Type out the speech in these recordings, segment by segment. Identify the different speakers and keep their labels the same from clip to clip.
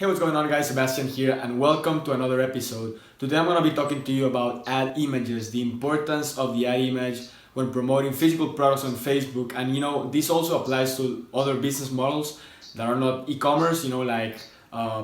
Speaker 1: Hey, what's going on guys? Sebastian here and welcome to another episode. Today I'm going to be talking to you about ad images, the importance of the ad image when promoting physical products on Facebook. And this also applies to other business models that are not e-commerce, like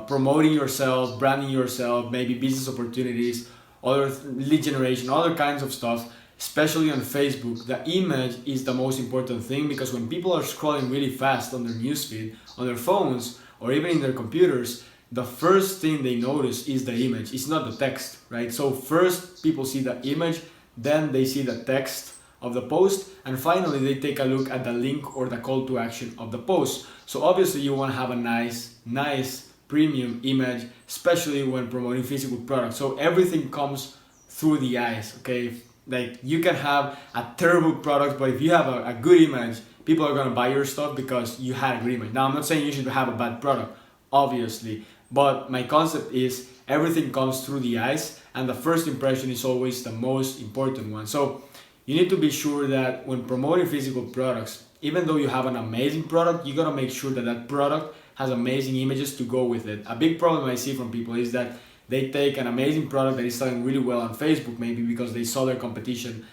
Speaker 1: promoting yourself, branding yourself, maybe business opportunities, other lead generation, other kinds of stuff. Especially on Facebook, the image is the most important thing because when people are scrolling really fast on their newsfeed, on their phones, or even in their computers, the first thing they notice is the image. It's not the text, right? So first people see the image, then they see the text of the post, and finally they take a look at the link or the call to action of the post. So obviously you want to have a nice premium image, especially when promoting physical products. So everything comes through the eyes, okay? Like you can have a terrible product, but if you have a good image, people are gonna buy your stuff because you had a good image. Now I'm not saying you should have a bad product, obviously, but my concept is everything comes through the eyes, and the first impression is always the most important one. So you need to be sure that when promoting physical products, even though you have an amazing product, you gotta make sure that that product has amazing images to go with it. A big problem I see from people is that they take an amazing product that is selling really well on Facebook, maybe because they saw their competition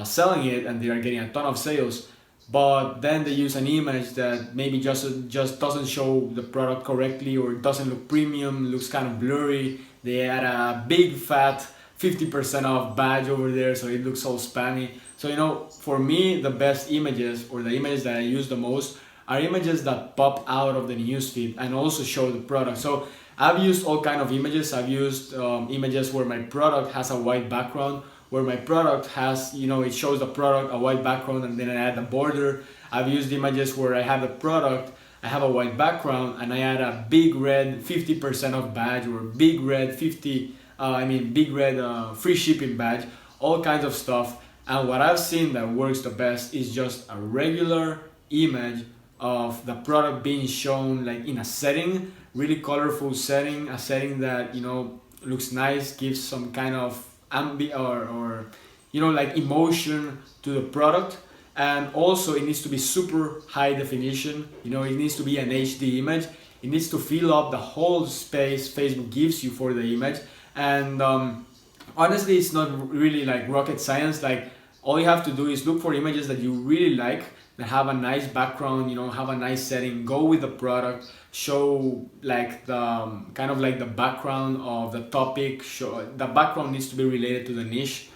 Speaker 1: selling it and they are getting a ton of sales, but then they use an image that maybe just doesn't show the product correctly or doesn't look premium, looks kind of blurry. They add a big fat 50% off badge over there so it looks all spammy. So for me, the best images or the images that I use the most are images that pop out of the newsfeed and also show the product. So I've used all kind of images. I've used images where my product has a white background, where my product has, it shows the product, a white background, and then I add the border. I've used images where I have the product, I have a white background, and I add a big red 50% off badge or big red free shipping badge, all kinds of stuff. And what I've seen that works the best is just a regular image of the product being shown like in a setting, really colorful setting, a setting that looks nice, gives some kind of or like emotion to the product. And also it needs to be super high definition. It needs to be an HD image. It needs to fill up the whole space Facebook gives you for the image. And honestly, it's not really like rocket science. Like all you have to do is look for images that you really like, that have a nice background, have a nice setting, go with the product, show like the kind of like the background of the topic, show the background needs to be related to the niche.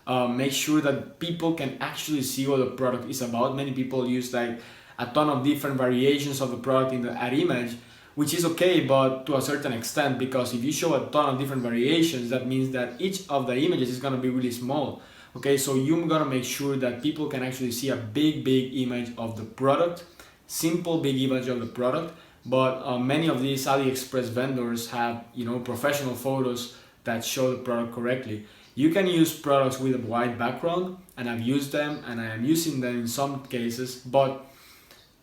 Speaker 1: Make sure that people can actually see what the product is about. Many people use like a ton of different variations of the product in the ad image, which is okay, but to a certain extent, because if you show a ton of different variations, that means that each of the images is going to be really small. Okay, so you're gonna make sure that people can actually see a big image of the product, simple big image of the product. But many of these AliExpress vendors have professional photos that show the product correctly. You can use products with a white background, and I've used them and I am using them in some cases, but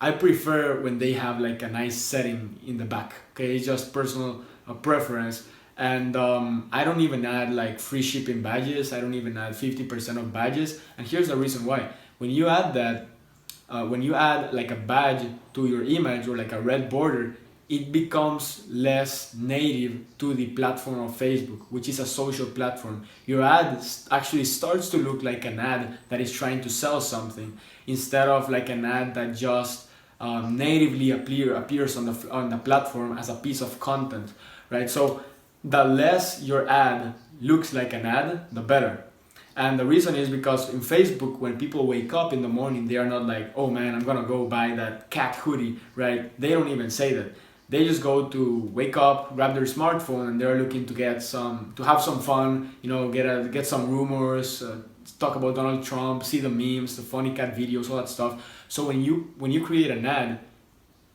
Speaker 1: I prefer when they have like a nice setting in the back. Okay, it's just personal preference. And I don't even add like free shipping badges. I don't even add 50% of badges. And here's the reason why. When you add that, when you add like a badge to your image or like a red border, it becomes less native to the platform of Facebook, which is a social platform. Your ad actually starts to look like an ad that is trying to sell something, instead of like an ad that just natively appears on the platform as a piece of content, right? So the less your ad looks like an ad, the better. And the reason is because in Facebook, when people wake up in the morning, they are not like, oh man, I'm gonna go buy that cat hoodie, right? They don't even say that. They just go to wake up, grab their smartphone, and they're looking to have some fun, get some rumors, talk about Donald Trump, see the memes, the funny cat videos, all that stuff. So when you create an ad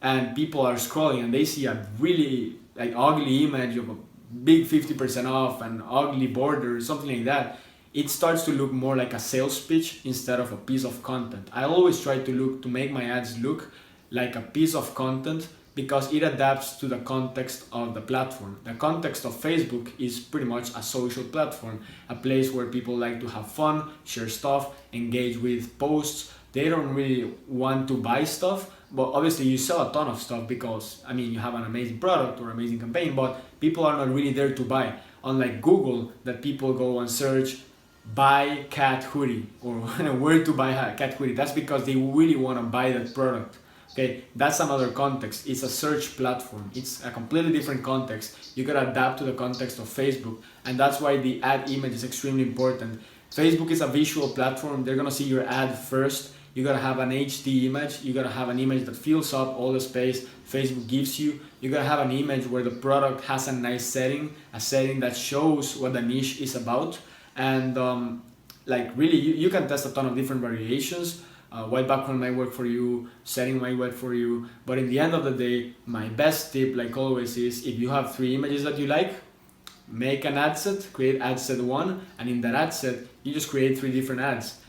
Speaker 1: and people are scrolling and they see a really like ugly image of a big 50% off and ugly border, something like that, it starts to look more like a sales pitch instead of a piece of content. I always try to make my ads look like a piece of content because it adapts to the context of the platform. The context of Facebook is pretty much a social platform, a place where people like to have fun, share stuff, engage with posts. They don't really want to buy stuff, but obviously you sell a ton of stuff because I mean you have an amazing product or amazing campaign, but people are not really there to buy. Unlike Google, that people go and search buy cat hoodie or where to buy a cat hoodie. That's because they really want to buy that product. Okay, that's another context. It's a search platform. It's a completely different context. You gotta adapt to the context of Facebook, and that's why the ad image is extremely important. Facebook is a visual platform. They're gonna see your ad first. You gotta have an HD image. You gotta have an image that fills up all the space Facebook gives you. You gotta have an image where the product has a nice setting, a setting that shows what the niche is about. And like really, you can test a ton of different variations. White background might work for you, setting might work for you, but in the end of the day, my best tip, like always, is if you have 3 images that you like, make an ad set, create ad set 1, and in that ad set, you just create 3 different ads.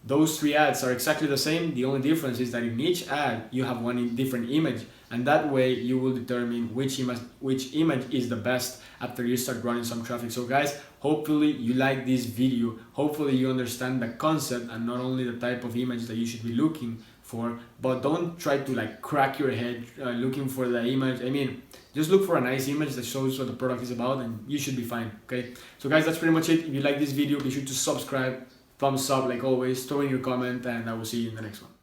Speaker 1: Those 3 ads are exactly the same. The only difference is that in each ad, you have one different image, and that way you will determine which image is the best after you start running some traffic. So guys, hopefully you like this video. Hopefully you understand the concept and not only the type of image that you should be looking for, but don't try to like crack your head looking for the image. I mean, just look for a nice image that shows what the product is about and you should be fine, okay? So guys, that's pretty much it. If you like this video, be sure to subscribe, thumbs up like always, throw in your comment, and I will see you in the next one.